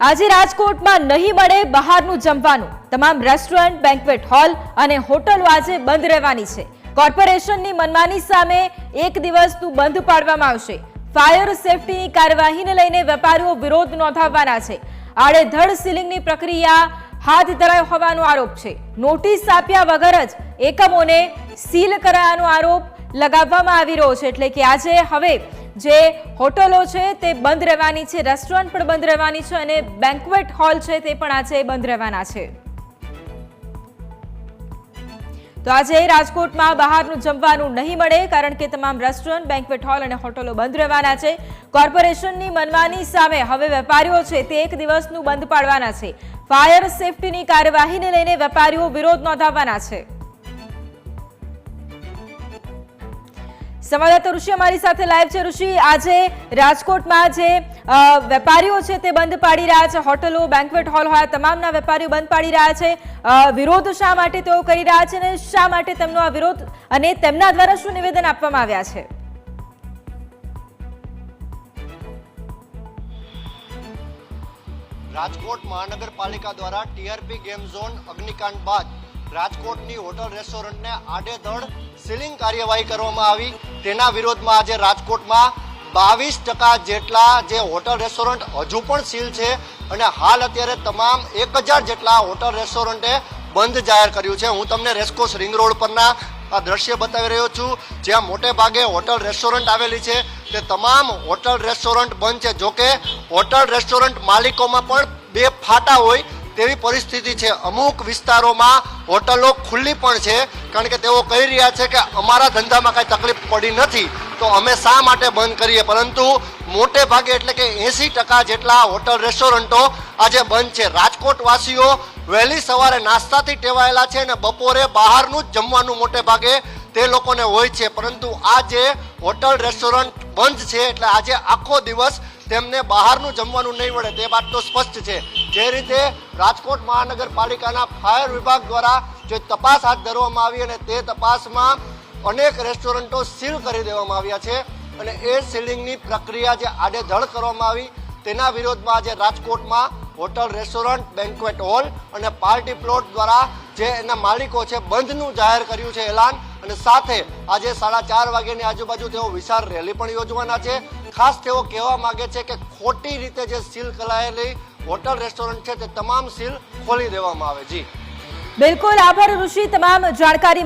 આજે રાજકોટમાં નહીં મળે બહારનું જમવાનું। તમામ રેસ્ટોરન્ટ, બેન્ક્વેટ હોલ અને હોટલો આજે બંધ રહેવાની છે। કોર્પોરેશનની મનમાની સામે એક દિવસનું બંધ પાડવામાં આવશે। ફાયર સેફટીની કાર્યવાહીને લઈને વેપારીઓ વિરોધ નોંધાવવાના છે। આડેધડ સીલિંગની પ્રક્રિયા હાથ ધરાઈ હોવાનો આરોપ છે। નોટિસ આપ્યા વગર જ એકમોને સીલ કરાયાનો આરોપ લગાવવામાં આવી રહ્યો છે। એટલે કે આજે હવે જે હોટલો છે તે બંધ રહેવાની છે, રેસ્ટોરન્ટ પણ બંધ રહેવાની છે અને બેન્ક્વેટ હોલ છે તે પણ આજે બંધ રહેવાના છે। તો આજે રાજકોટમાં બહારનું જમવાનું નહીં મળે, કારણ કે તમામ રેસ્ટોરન્ટ, બેન્ક્વેટ હોલ અને હોટલો બંધ રહેવાના છે। કોર્પોરેશનની મનમાની સામે હવે વેપારીઓ છે તે એક દિવસનું બંધ પાડવાના છે। ફાયર સેફટીની કાર્યવાહીને લઈને વેપારીઓ વિરોધ નોંધાવવાના છે। સંવાદદાતા ઋષિ અમારી સાથે લાઈવ છે। ઋષિ, આજે રાજકોટમાં જે વેપારીઓ છે તે બંધ પાડી રહ્યા છે, હોટલો, બેન્ક્વેટ હોલ હોય તમામના વેપારીઓ બંધ પાડી રહ્યા છે। વિરોધ શા માટે તેઓ કરી રહ્યા છે અને શા માટે તેમનો આ વિરોધ અને તેમના દ્વારા શું નિવેદન આપવામાં આવ્યા છે? રાજકોટ મહાનગરપાલિકા દ્વારા ટીઆરપી ગેમ ઝોન અગ્નિકાંડ બાદ રાજકોટની હોટલ રેસ્ટોરન્ટને આડેધડ સીલિંગ કાર્યવાહી કરવામાં આવી। તેના વિરોધમાં આજે રાજકોટમાં 22% જેટલા જે હોટલ રેસ્ટોરન્ટ હજુ પણ સીલ છે અને હાલ અત્યારે તમામ 1000 જેટલા હોટલ રેસ્ટોરન્ટે બંધ જાહેર કર્યું છે। હું તમને રેસકોર્સ રિંગ રોડ પરના આ દ્રશ્ય બતાવી રહ્યો છું, જ્યાં મોટે ભાગે હોટલ રેસ્ટોરન્ટ આવેલી છે તે તમામ હોટલ રેસ્ટોરન્ટ બંધ છે। જોકે હોટલ રેસ્ટોરન્ટ માલિકોમાં પણ બે ફાટા હોય તેવી પરિસ્થિતિ છે। અમુક વિસ્તારોમાં હોટલો ખુલ્લી પણ છે, કારણ કે તેઓ કહી રહ્યા છે કે અમારા ધંધામાં કાંઈ તકલીફ પડી નથી તો અમે શા માટે બંધ કરીએ। પરંતુ મોટે ભાગે એટલે કે 80% જેટલા હોટલ રેસ્ટોરન્ટો આજે બંધ છે। રાજકોટ વાસીઓ વહેલી સવારે નાસ્તાથી ટેવાયેલા છે અને બપોરે બહારનું જ જમવાનું મોટે ભાગે તે લોકોને હોય છે, પરંતુ આ જે હોટલ રેસ્ટોરન્ટ બંધ છે એટલે આજે આખો દિવસ તેમને બહારનું જમવાનું નહીં મળે તે વાત તો સ્પષ્ટ છે। જે રીતે રાજકોટ મહાનગરપાલિકાના ફાયર વિભાગ દ્વારા જે તપાસ હાથ ધરવામાં આવી અને તે તપાસમાં અનેક રેસ્ટોરન્ટો સીલ કરી દેવામાં આવ્યા છે અને એ સીલિંગની પ્રક્રિયા જે આડેધડ કરવામાં આવી તેના વિરોધમાં આજે રાજકોટમાં હોટલ, રેસ્ટોરન્ટ, બેન્ક્વેટ હોલ અને પાર્ટી પ્લોટ દ્વારા જે એના માલિકો છે બંધનું જાહેર કર્યું છે એલાન, અને સાથે આજે 4:30 વાગ્યાની આજુબાજુ તેઓ વિશાળ રેલી પણ યોજવાના છે। ખાસ તેઓ કહેવા માંગે છે કે ખોટી રીતે જે સીલ કરાયેલી હોટલ રેસ્ટોરન્ટ છે તે તમામ સીલ ખોલી દેવામાં આવે। જી બિલકુલ, આભાર ઋષિ, તમામ જાણકારી